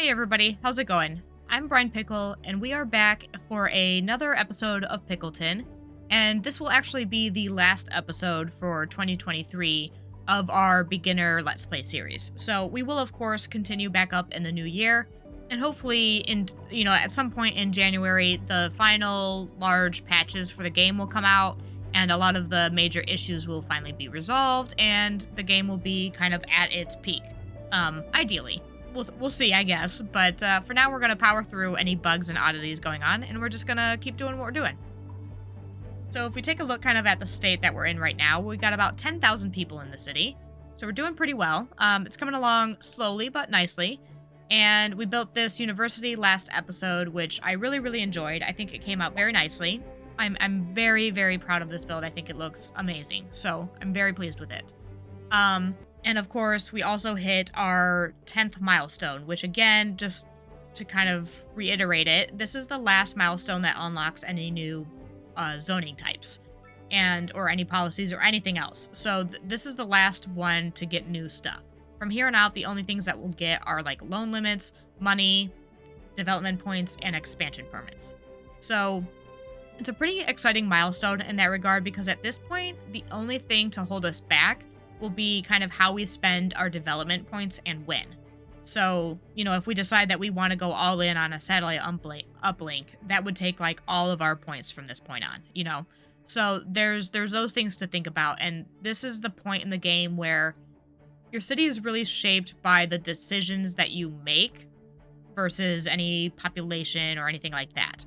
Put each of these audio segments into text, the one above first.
Hey everybody, how's it going? I'm Brian Pickle, and we are back for another episode of PICKLETON, and this will actually be the last episode for 2023 of our beginner Let's Play series. So we will of course continue back up in the new year, and hopefully at some point in January, the final large patches for the game will come out, and a lot of the major issues will finally be resolved, and the game will be kind of at its peak, ideally. We'll see, I guess. But for now, we're going to power through any bugs and oddities going on, and we're just going to keep doing what we're doing. So if we take a look kind of at the state that we're in right now, we got about 10,000 people in the city. So we're doing pretty well. It's coming along slowly but nicely. And we built this university last episode, which I really, really enjoyed. I think it came out very nicely. I'm very, very proud of this build. I think it looks amazing. So I'm very pleased with it. And of course, we also hit our 10th milestone, which again, just to kind of reiterate it, this is the last milestone that unlocks any new zoning types or any policies or anything else. So this is the last one to get new stuff. From here on out, the only things that we'll get are like loan limits, money, development points, and expansion permits. So it's a pretty exciting milestone in that regard because at this point, the only thing to hold us back will be kind of how we spend our development points and when. So, if we decide that we want to go all in on a satellite uplink, that would take like all of our points from this point on, So there's those things to think about, and this is the point in the game where your city is really shaped by the decisions that you make versus any population or anything like that.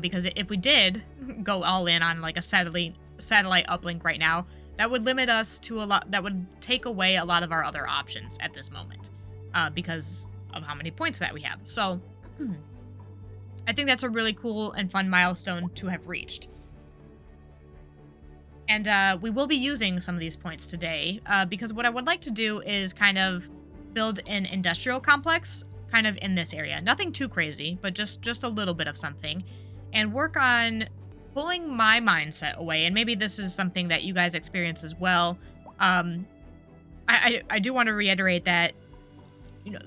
Because if we did go all in on like a satellite uplink right now, that would limit us to a lot. That would take away a lot of our other options at this moment because of how many points that we have. So I think that's a really cool and fun milestone to have reached. And we will be using some of these points today because what I would like to do is kind of build an industrial complex kind of in this area. Nothing too crazy, but just a little bit of something. And work on pulling my mindset away, and maybe this is something that you guys experience as well. I do want to reiterate that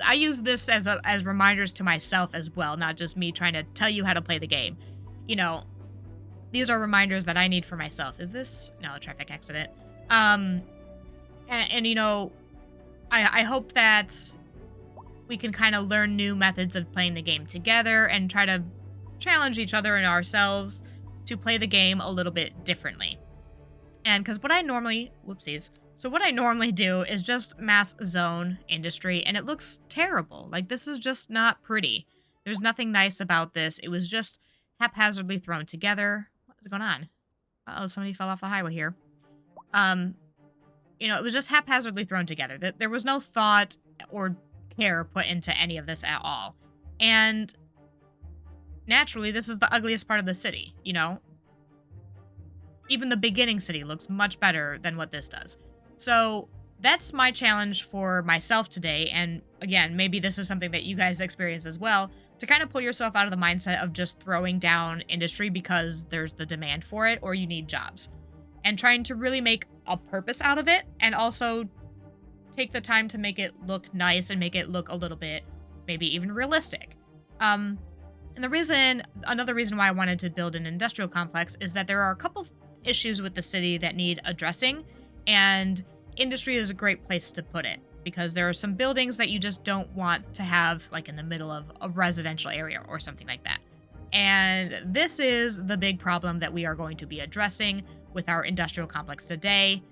I use this as reminders to myself as well, not just me trying to tell you how to play the game. These are reminders that I need for myself. Is this no traffic accident? I hope that we can kind of learn new methods of playing the game together and try to challenge each other and ourselves to play the game a little bit differently. And because what I normally do is just mass zone industry, and it looks terrible. Like, this is just not pretty. There's nothing nice about this. It was just haphazardly thrown together. What is going on? Uh-oh, somebody fell off the highway here. It was just haphazardly thrown together. There was no thought or care put into any of this at all. And naturally, this is the ugliest part of the city, Even the beginning city looks much better than what this does. So that's my challenge for myself today. And again, maybe this is something that you guys experience as well, to kind of pull yourself out of the mindset of just throwing down industry because there's the demand for it or you need jobs. And trying to really make a purpose out of it, and also take the time to make it look nice and make it look a little bit, maybe even realistic. And another reason why I wanted to build an industrial complex is that there are a couple issues with the city that need addressing, and industry is a great place to put it because there are some buildings that you just don't want to have like in the middle of a residential area or something like that. And this is the big problem that we are going to be addressing with our industrial complex today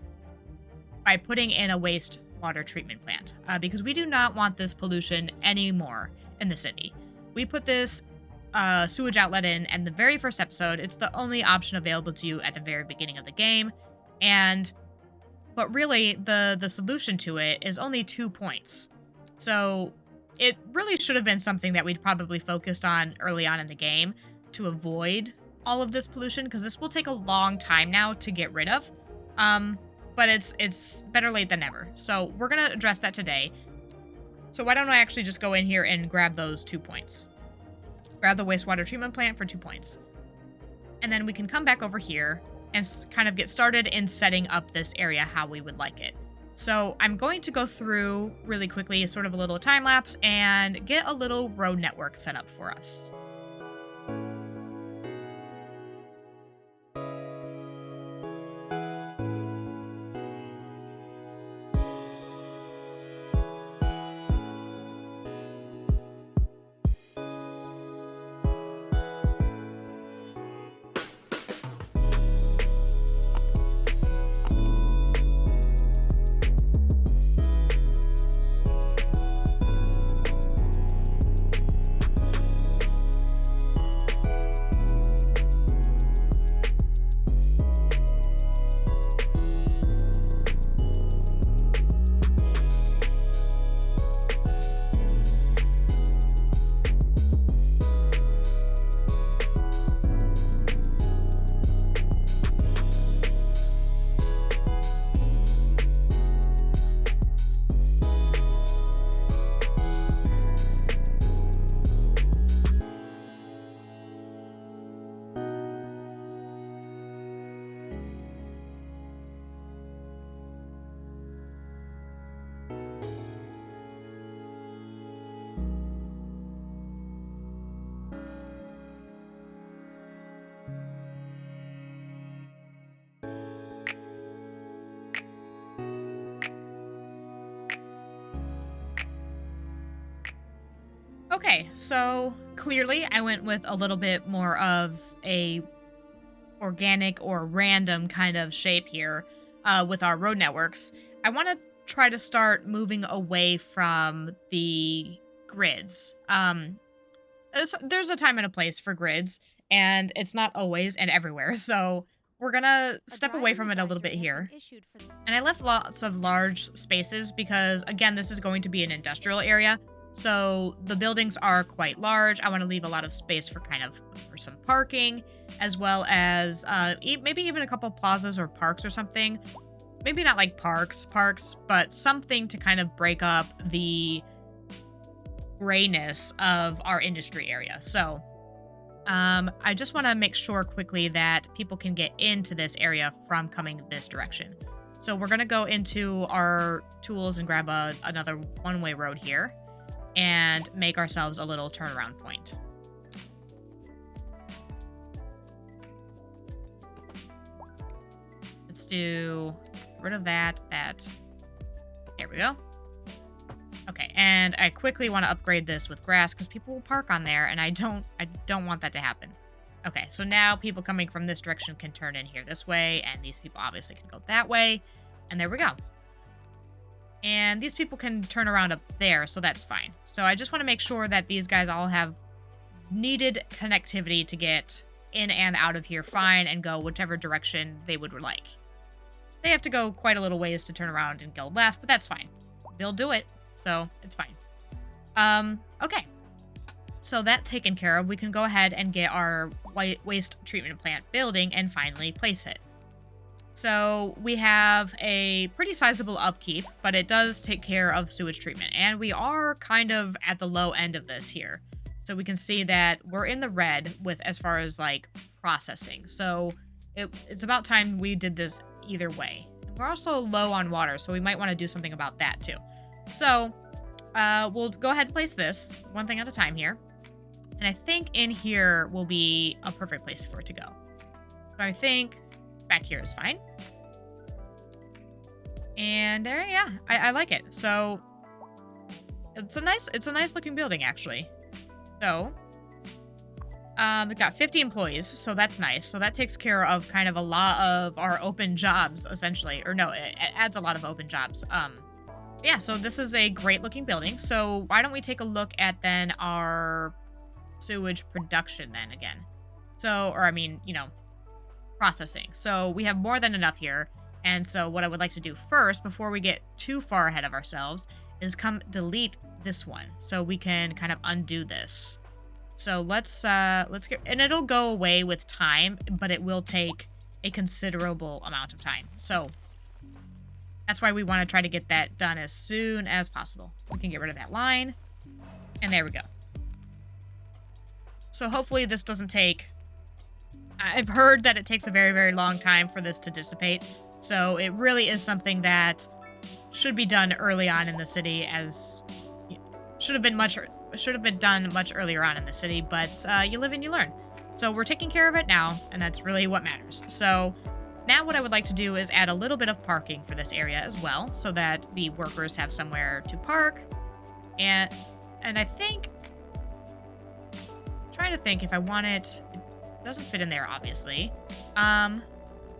by putting in a wastewater treatment plant because we do not want this pollution anymore in the city. We put this sewage outlet in the very first episode. It's the only option available to you at the very beginning of the game. But really, the solution to it is only 2 points. So it really should have been something that we'd probably focused on early on in the game to avoid all of this pollution, because this will take a long time now to get rid of. But it's better late than never. So we're going to address that today. So why don't I actually just go in here and grab those 2 points. Grab the wastewater treatment plant for 2 points. And then we can come back over here and kind of get started in setting up this area how we would like it. So I'm going to go through really quickly, sort of a little time lapse, and get a little road network set up for us. Okay, so clearly I went with a little bit more of a organic or random kind of shape here with our road networks. I want to try to start moving away from the grids. There's a time and a place for grids, and it's not always and everywhere. So we're gonna step away from it a little bit here. And I left lots of large spaces because, again, this is going to be an industrial area. So the buildings are quite large. I want to leave a lot of space for for some parking, as well as maybe even a couple plazas or parks or something. Maybe not like parks, but something to kind of break up the grayness of our industry area. So I just want to make sure quickly that people can get into this area from coming this direction. So we're going to go into our tools and grab another one-way road here and make ourselves a little turnaround point. Let's do rid of that. There we go. Okay, and I quickly want to upgrade this with grass because people will park on there, and I don't want that to happen. Okay, so now people coming from this direction can turn in here this way, and these people obviously can go that way, and there we go. And these people can turn around up there, so that's fine. So I just want to make sure that these guys all have needed connectivity to get in and out of here fine and go whichever direction they would like. They have to go quite a little ways to turn around and go left, but that's fine. They'll do it, so it's fine. Okay. So that taken care of, we can go ahead and get our waste treatment plant building and finally place it. So we have a pretty sizable upkeep, but it does take care of sewage treatment. And we are kind of at the low end of this here. So we can see that we're in the red with as far as like processing. So it's about time we did this either way. We're also low on water, so we might want to do something about that too. So we'll go ahead and place this one thing at a time here. And I think in here will be a perfect place for it to go. So I think back here is fine. And there, yeah, I like it. So it's a nice looking building actually. So we've got 50 employees, so that's nice. So that takes care of kind of a lot of our open jobs essentially, or no, it adds a lot of open jobs. Yeah, so this is a great looking building. So why don't we take a look at then our sewage production then again? So, or I mean, you know, processing. So we have more than enough here. And so what I would like to do first, before we get too far ahead of ourselves, is come delete this one so we can kind of undo this. So let's get, and it'll go away with time, but it will take a considerable amount of time. So that's why we want to try to get that done as soon as possible. We can get rid of that line, and there we go. So hopefully this doesn't take, I've heard that it takes a very, very long time for this to dissipate. So it really is something that should be done early on in the city, as should have been done much earlier on in the city, but you live and you learn. So we're taking care of it now, and that's really what matters. So now what I would like to do is add a little bit of parking for this area as well, so that the workers have somewhere to park. And I think, I'm trying to think if I want it. It doesn't fit in there, obviously. But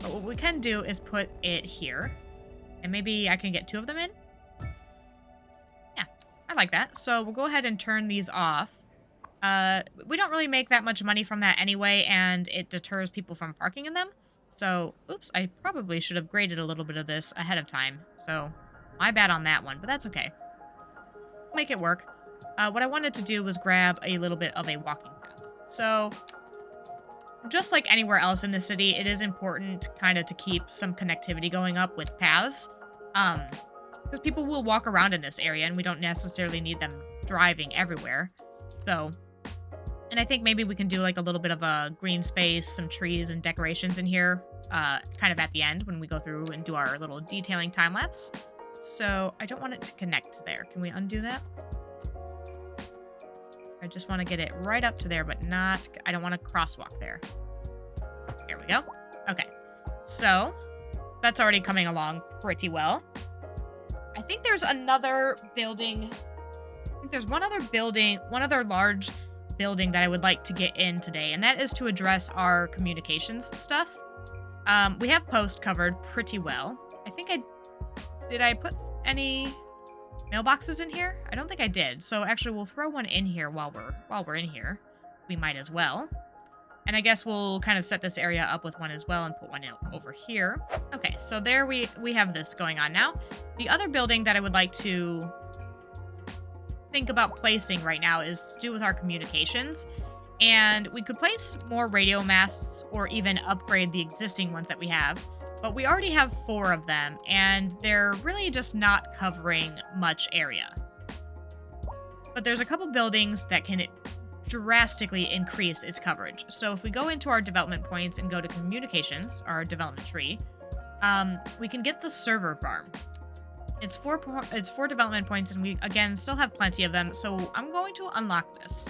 what we can do is put it here, and maybe I can get 2 of them in. Yeah, I like that. So we'll go ahead and turn these off. We don't really make that much money from that anyway, and it deters people from parking in them. So, oops, I probably should have graded a little bit of this ahead of time. So, my bad on that one, but that's okay. Make it work. What I wanted to do was grab a little bit of a walking path. So, just like anywhere else in the city, it is important kind of to keep some connectivity going up with paths. Because people will walk around in this area, and we don't necessarily need them driving everywhere. So, and I think maybe we can do like a little bit of a green space, some trees and decorations in here, kind of at the end when we go through and do our little detailing time lapse. So I don't want it to connect there. Can we undo that? I just want to get it right up to there, but not, I don't want to crosswalk there. Here we go. Okay. So that's already coming along pretty well. I think there's another building. I think there's one other large building that I would like to get in today, and that is to address our communications stuff. We have post covered pretty well. I think did I put any mailboxes in here? I don't think I did. So actually we'll throw one in here while we're in here. We might as well. And I guess we'll kind of set this area up with one as well and put one over here. Okay, so there we have this going on now. The other building that I would like to think about placing right now is to do with our communications. And we could place more radio masts or even upgrade the existing ones that we have. But we already have 4 of them, and they're really just not covering much area. But there's a couple buildings that can drastically increase its coverage. So if we go into our development points and go to communications, our development tree, we can get the server farm. It's 4 development points, and we, again, still have plenty of them. So I'm going to unlock this.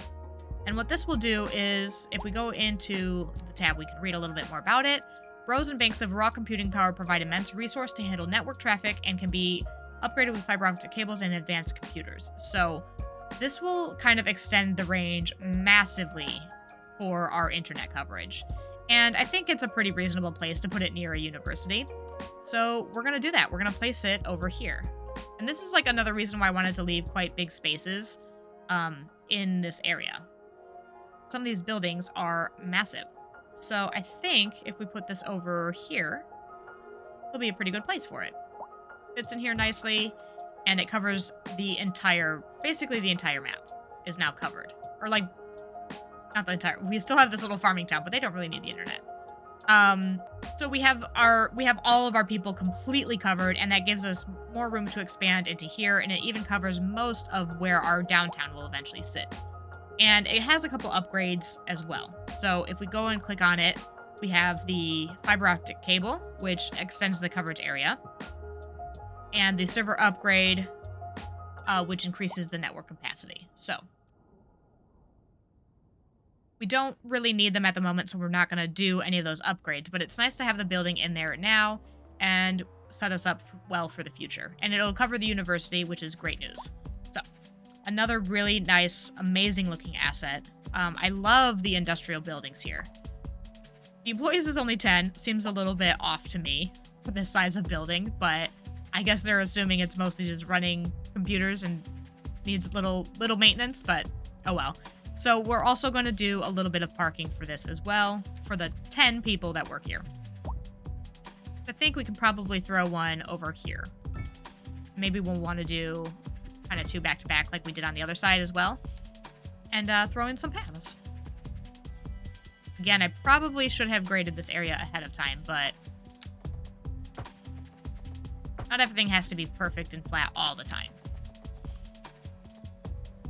And what this will do is, if we go into the tab, we can read a little bit more about it. Rows and banks of raw computing power provide immense resource to handle network traffic and can be upgraded with fiber optic cables and advanced computers. So this will kind of extend the range massively for our internet coverage. And I think it's a pretty reasonable place to put it near a university. So we're going to do that. We're going to place it over here. And this is like another reason why I wanted to leave quite big spaces in this area. Some of these buildings are massive. So I think if we put this over here, it'll be a pretty good place for it. Fits in here nicely, and it covers the entire, basically the entire map is now covered. Or like, not the entire, we still have this little farming town, but they don't really need the internet. So we have all of our people completely covered, and that gives us more room to expand into here, and it even covers most of where our downtown will eventually sit. And it has a couple upgrades as well. So if we go and click on it, we have the fiber optic cable, which extends the coverage area, and the server upgrade, which increases the network capacity. So we don't really need them at the moment, so we're not going to do any of those upgrades, but it's nice to have the building in there now and set us up well for the future. And it'll cover the university, which is great news. So another really nice, amazing looking asset. I love the industrial buildings here. The employees is only 10. Seems a little bit off to me for this size of building, but I guess they're assuming it's mostly just running computers and needs little maintenance, but oh well. So we're also going to do a little bit of parking for this as well for the 10 people that work here. I think we can probably throw one over here. Maybe we'll want to do kind of 2 back-to-back like we did on the other side as well. And throw in some paths. Again, I probably should have graded this area ahead of time, but not everything has to be perfect and flat all the time.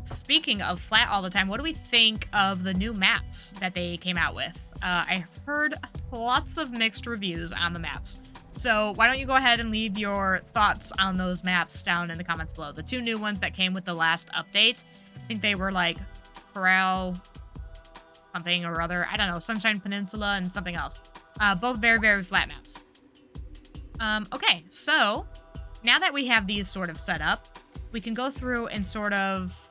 Speaking of flat all the time, what do we think of the new maps that they came out with? I heard lots of mixed reviews on the maps. So why don't you go ahead and leave your thoughts on those maps down in the comments below. The two new ones that came with the last update. I think they were like Corral something or other. I don't know. Sunshine Peninsula and something else. Both very, very flat maps. Okay, so now that we have these sort of set up, we can go through and sort of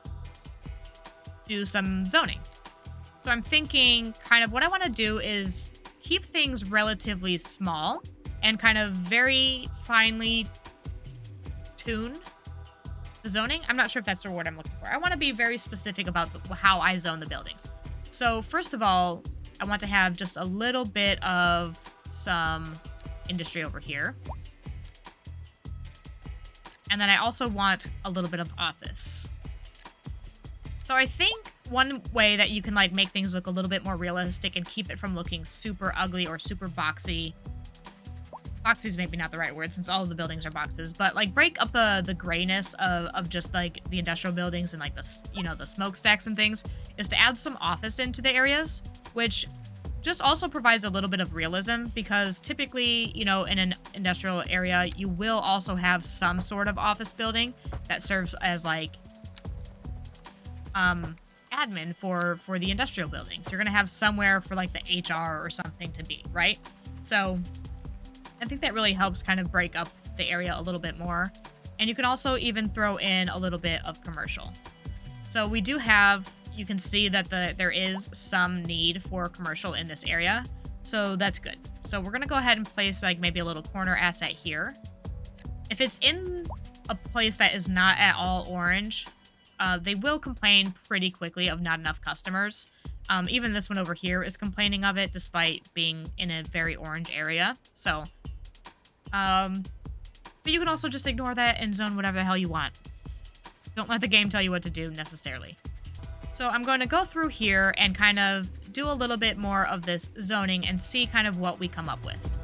do some zoning. So I'm thinking kind of what I want to do is keep things relatively small and kind of very finely tune the zoning. I'm not sure if that's the word I'm looking for. I want to be very specific about how I zone the buildings. So first of all, I want to have just a little bit of some industry over here. And then I also want a little bit of office. So I think one way that you can like make things look a little bit more realistic and keep it from looking super ugly or super boxy. Boxy is maybe not the right word since all of the buildings are boxes, but like break up the grayness of just like the industrial buildings and like the, you know, the smokestacks and things, is to add some office into the areas, which just also provides a little bit of realism because typically, you know, in an industrial area, you will also have some sort of office building that serves as like admin for the industrial buildings. You're going to have somewhere for like the HR or something to be, right? So I think that really helps kind of break up the area a little bit more. And you can also even throw in a little bit of commercial. So we do have, you can see that there is some need for commercial in this area. So that's good. So we're going to go ahead and place like maybe a little corner asset here. If it's in a place that is not at all orange, they will complain pretty quickly of not enough customers. Even this one over here is complaining of it despite being in a very orange area. So, but you can also just ignore that and zone whatever the hell you want. Don't let the game tell you what to do necessarily. So I'm going to go through here and kind of do a little bit more of this zoning and see kind of what we come up with.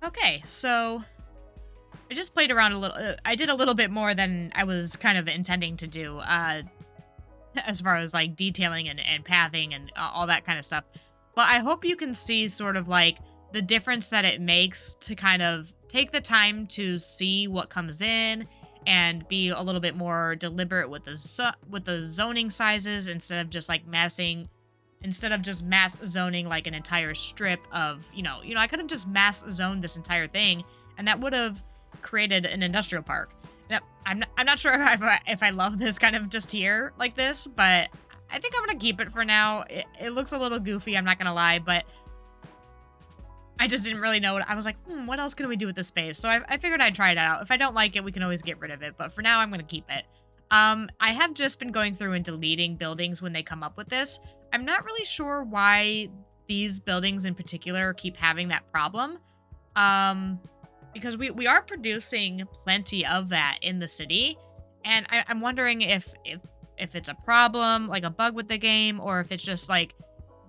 Okay, so I just played around a little. I did a little bit more than I was kind of intending to do, as far as like detailing and pathing and all that kind of stuff. But I hope you can see sort of like the difference that it makes to kind of take the time to see what comes in and be a little bit more deliberate with with the zoning sizes instead of just mass zoning like an entire strip of, I could have just mass zoned this entire thing and that would have created an industrial park. Now, I'm not sure if I love this kind of just here like this, but I think I'm going to keep it for now. It looks a little goofy, I'm not going to lie, but I just didn't really know I was like, what else can we do with this space? So I figured I'd try it out. If I don't like it, we can always get rid of it. But for now, I'm going to keep it. I have just been going through and deleting buildings when they come up with this. I'm not really sure why these buildings in particular keep having that problem. Because we are producing plenty of that in the city. And I'm wondering if it's a problem, like a bug with the game, or if it's just like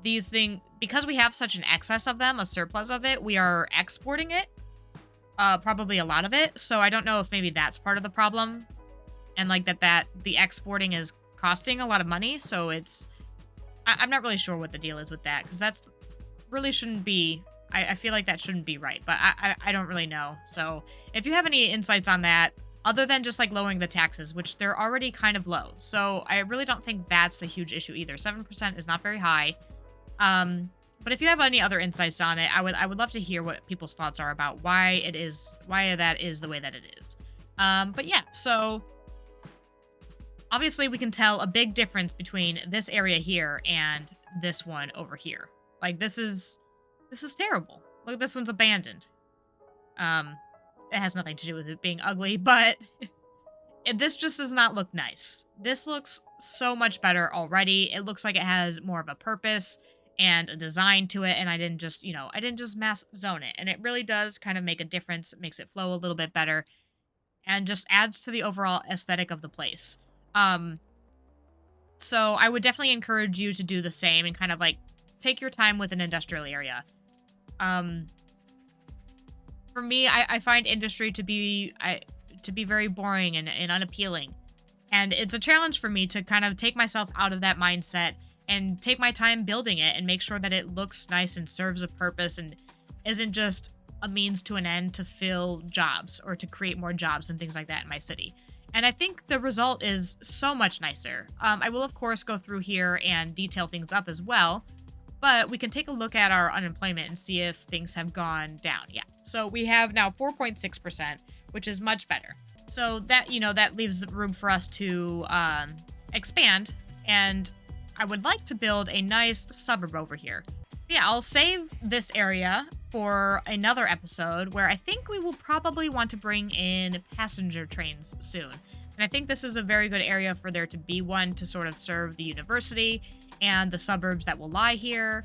these things, because we have such an excess of them, a surplus of it, we are exporting it, probably a lot of it. So I don't know if maybe that's part of the problem. And like that the exporting is costing a lot of money. So I'm not really sure what the deal is with that, because that's really shouldn't be, I feel like that shouldn't be right, but I don't really know. So if you have any insights on that, other than just like lowering the taxes, which they're already kind of low. So I really don't think that's the huge issue either. 7% is not very high. But if you have any other insights on it, I would love to hear what people's thoughts are about why that is the way that it is. But yeah, so obviously we can tell a big difference between this area here and this one over here. Like this is terrible. Look, this one's abandoned. It has nothing to do with it being ugly, but this just does not look nice. This looks so much better already. It looks like it has more of a purpose and a design to it, and I didn't just mass zone it. And it really does kind of make a difference. It makes it flow a little bit better and just adds to the overall aesthetic of the place. So I would definitely encourage you to do the same and kind of like take your time with an industrial area. For me, I find industry to be very boring and unappealing. And it's a challenge for me to kind of take myself out of that mindset and take my time building it and make sure that it looks nice and serves a purpose and isn't just a means to an end to fill jobs or to create more jobs and things like that in my city. And I think the result is so much nicer. I will, of course, go through here and detail things up as well. But we can take a look at our unemployment and see if things have gone down. Yeah. So we have now 4.6%, which is much better. So that, that leaves room for us to expand. And I would like to build a nice suburb over here. Yeah, I'll save this area for another episode where I think we will probably want to bring in passenger trains soon. And I think this is a very good area for there to be one to sort of serve the university and the suburbs that will lie here,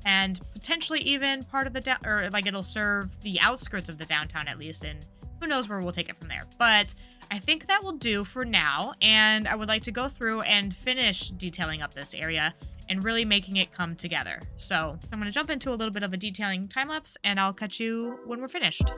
and potentially even part of it'll serve the outskirts of the downtown at least, and who knows where we'll take it from there. But I think that will do for now, and I would like to go through and finish detailing up this area and really making it come together. So I'm going to jump into a little bit of a detailing time lapse, and I'll catch you when we're finished.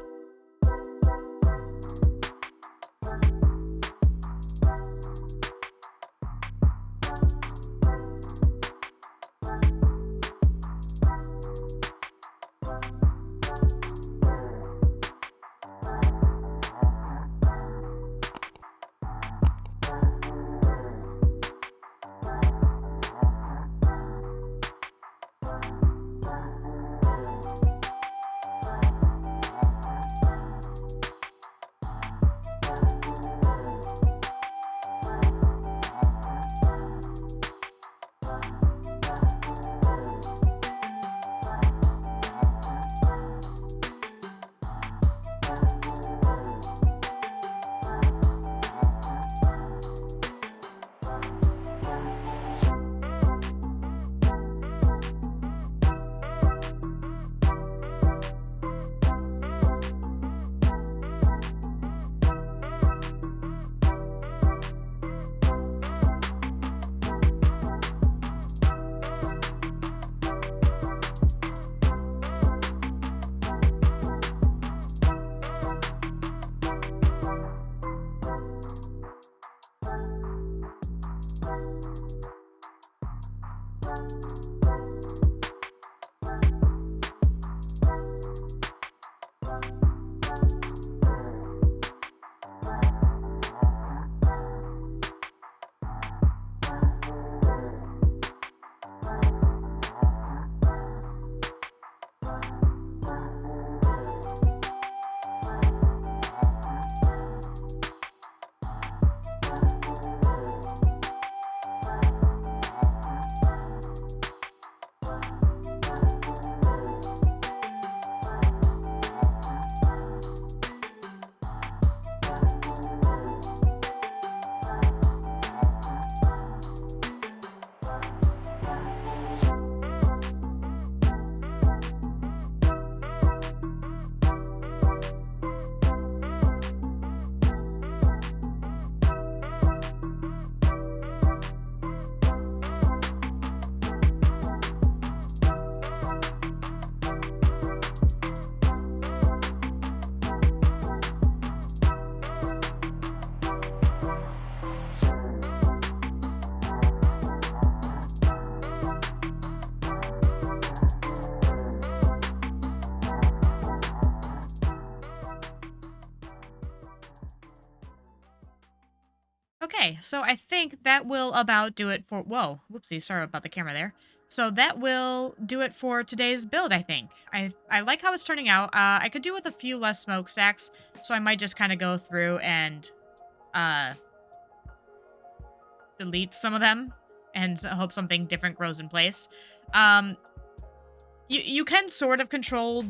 Okay, so I think that will about do it for. Whoa, whoopsie, sorry about the camera there. So that will do it for today's build, I think. I like how it's turning out. I could do with a few less smokestacks, so I might just kind of go through and uh, delete some of them and hope something different grows in place. Um, you can sort of control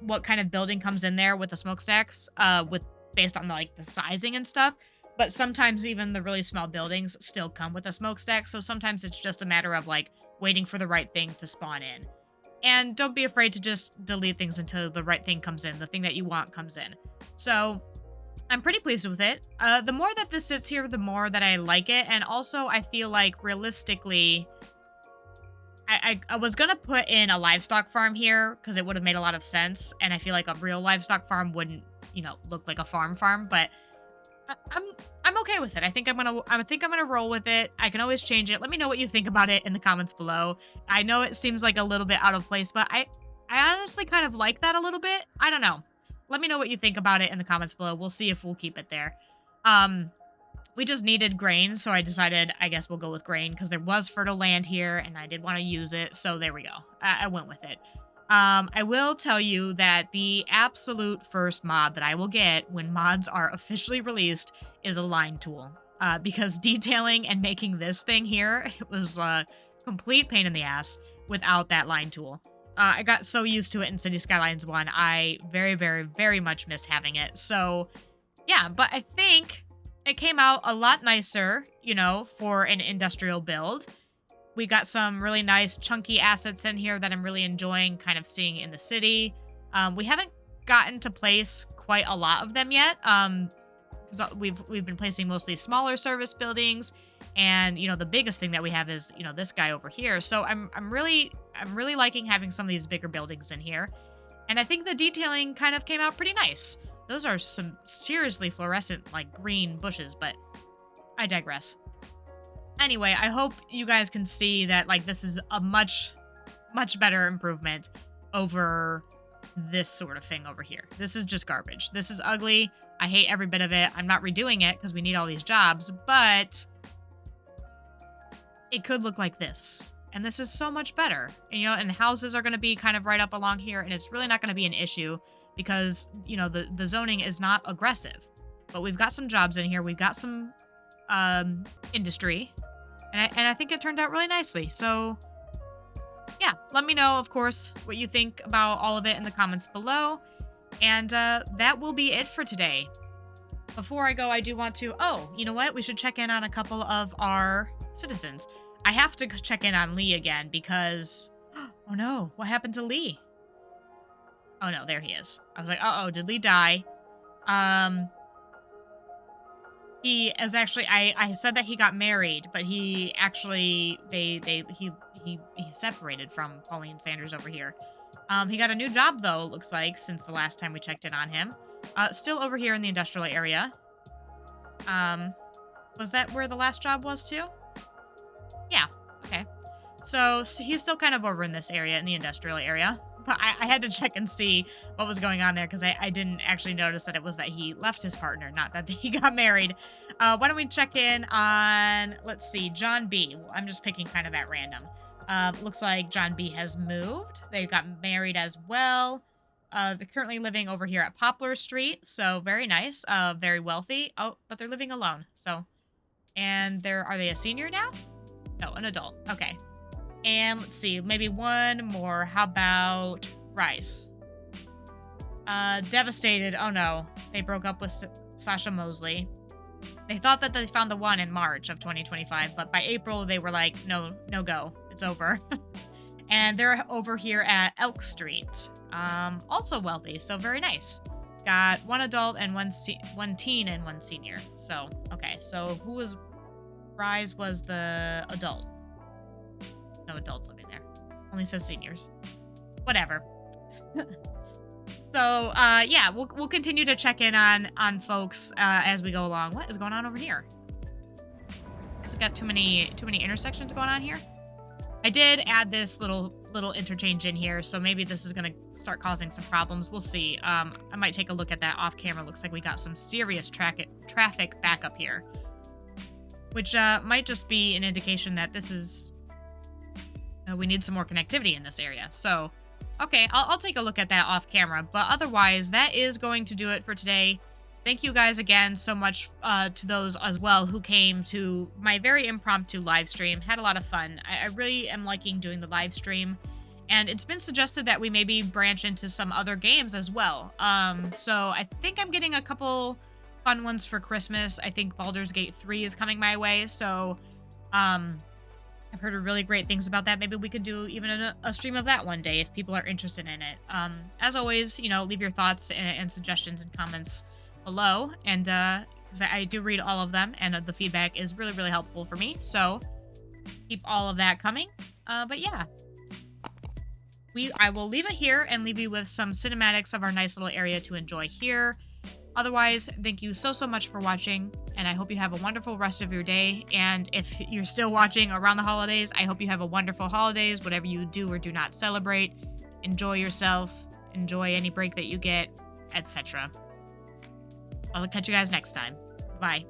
what kind of building comes in there with the smokestacks, with based on the sizing and stuff. But sometimes even the really small buildings still come with a smokestack. So sometimes it's just a matter of waiting for the right thing to spawn in. And don't be afraid to just delete things until the right thing comes in, the thing that you want comes in. So I'm pretty pleased with it. The more that this sits here, the more that I like it. And also I feel like realistically, I was going to put in a livestock farm here because it would have made a lot of sense. And I feel like a real livestock farm wouldn't, look like a farm, but I'm okay with it. I think I'm gonna roll with it. I can always change it. Let me know what you think about it in the comments below. I know it seems like a little bit out of place, but I honestly kind of like that a little bit. I don't know. Let me know what you think about it in the comments below. We'll see if we'll keep it there. We just needed grain, so I decided I guess we'll go with grain because there was fertile land here and I did want to use it. So there we go. I went with it. I will tell you that the absolute first mod that I will get when mods are officially released is a line tool. Because detailing and making this thing here, it was a complete pain in the ass without that line tool. I got so used to it in Cities Skylines 1, I very, very, very much miss having it. So, yeah, but I think it came out a lot nicer, for an industrial build. We got some really nice chunky assets in here that I'm really enjoying kind of seeing in the city. We haven't gotten to place quite a lot of them yet. Because we've been placing mostly smaller service buildings, and the biggest thing that we have is this guy over here. So I'm really liking having some of these bigger buildings in here, and I think the detailing kind of came out pretty nice. Those are some seriously fluorescent green bushes, but I digress. Anyway, I hope you guys can see that this is a much better improvement over this sort of thing over here. This is just garbage. This is ugly. I hate every bit of it. I'm not redoing it because we need all these jobs, but it could look like this. And this is so much better. And houses are going to be kind of right up along here, and it's really not going to be an issue because, the zoning is not aggressive. But we've got some jobs in here. We've got some industry. And I think it turned out really nicely. So yeah, let me know, of course, what you think about all of it in the comments below. And that will be it for today. Before I go, I do want to... Oh, you know what? We should check in on a couple of our citizens. I have to check in on Lee again because... Oh no, what happened to Lee? Oh no, there he is. I was like, uh-oh, did Lee die? He is actually... I said that he got married, but he actually... He separated from Pauline Sanders over here. He got a new job, though, it looks like, since the last time we checked in on him. Still over here in the industrial area. Was that where the last job was, too? Yeah, okay. So he's still kind of over in this area, in the industrial area. But I had to check and see what was going on there, because I didn't actually notice that it was that he left his partner, not that he got married. Why don't we check in on, let's see, John B. I'm just picking kind of at random. Looks like John B has moved. They got married as well. They're currently living over here at Poplar Street, so very nice, very wealthy. Oh, but they're living alone, so. And are they a senior now? No, an adult. Okay. And let's see, maybe one more. How about Rice? Devastated. Oh no, they broke up with Sasha Mosley. They thought that they found the one in March of 2025, but by April they were like, no go, it's over. And they're over here at Elk Street. Also wealthy, so very nice. Got one adult and one teen and one senior. So, okay, so Rise was the adult. No adults living there. Only says seniors. Whatever. So, yeah, we'll continue to check in on folks as we go along. What is going on over here? It's got too many intersections going on here. I did add this little interchange in here, so maybe this is gonna start causing some problems. We'll see. I might take a look at that off camera. Looks like we got some serious traffic backup here. which might just be an indication that this is we need some more connectivity in this area. So, okay, I'll take a look at that off camera. But otherwise, that is going to do it for today. Thank you guys again so much to those as well who came to my very impromptu live stream. Had a lot of fun. I really am liking doing the live stream. And it's been suggested that we maybe branch into some other games as well. So I think I'm getting a couple fun ones for Christmas. I think Baldur's Gate 3 is coming my way. So I've heard really great things about that. Maybe we could do even a stream of that one day if people are interested in it. As always, leave your thoughts and suggestions and comments below. And because I do read all of them, and the feedback is really, really helpful for me. So keep all of that coming. But yeah. I will leave it here and leave you with some cinematics of our nice little area to enjoy here. Otherwise, thank you so much for watching, and I hope you have a wonderful rest of your day. And if you're still watching around the holidays, I hope you have a wonderful holidays, whatever you do or do not celebrate. Enjoy yourself, enjoy any break that you get, etc. I'll catch you guys next time. Bye.